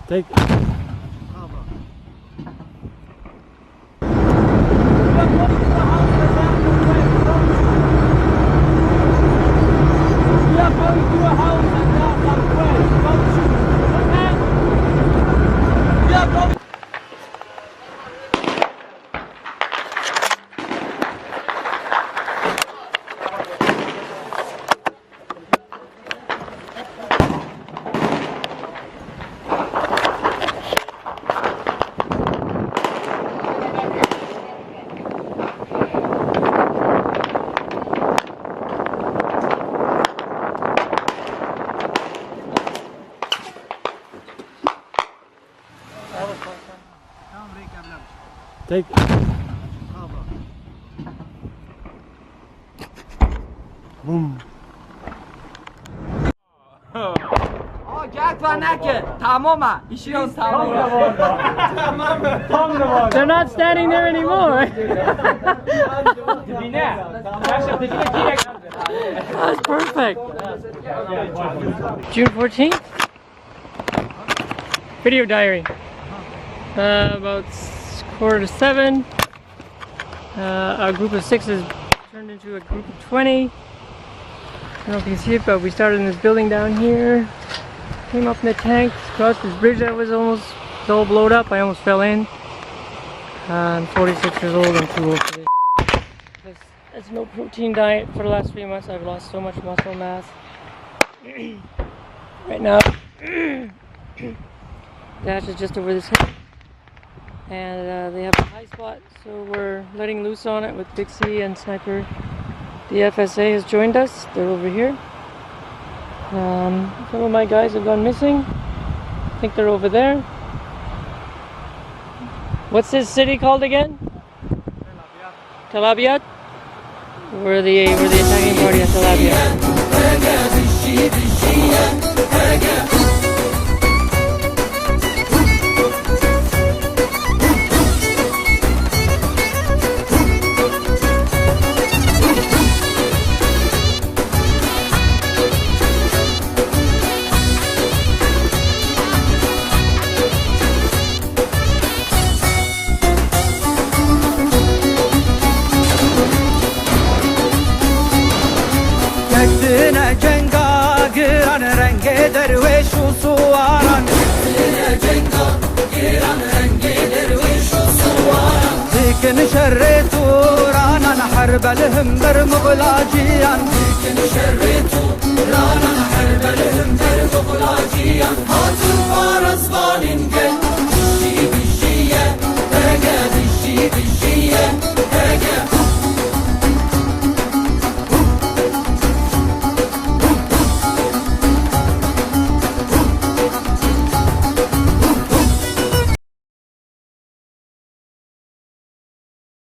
Take. Take. Boom. گرد و نکه تمامه ایشیان تمامه They're not standing there anymore. That's perfect. June 14th. Video diary. About 6:45. A group of 6 has turned into a group of 20. I don't know if you can see it, but we started in this building down here. Came up in the tank, crossed this bridge that was almost all blowed up. I almost fell in. I'm 46 years old. I'm too old for this. It's no protein diet for the last 3 months. I've lost so much muscle mass. Right now, Dash is just over this hill. And they have a high spot, so we're letting loose on it with Big C and Sniper. The FSA has joined us. They're over here. Some of my guys have gone missing. I think they're over there. What's this city called again? Tel Abyad. We're the attacking party at Tel Abyad. درويش وصوارا جيران رنقي درويش وصوارا لكن شريتو رانا نحرب لهم برمغلاجيا لكن شريتو رانا نحرب لهم برمغلاجيا هاتوا الفارس بالين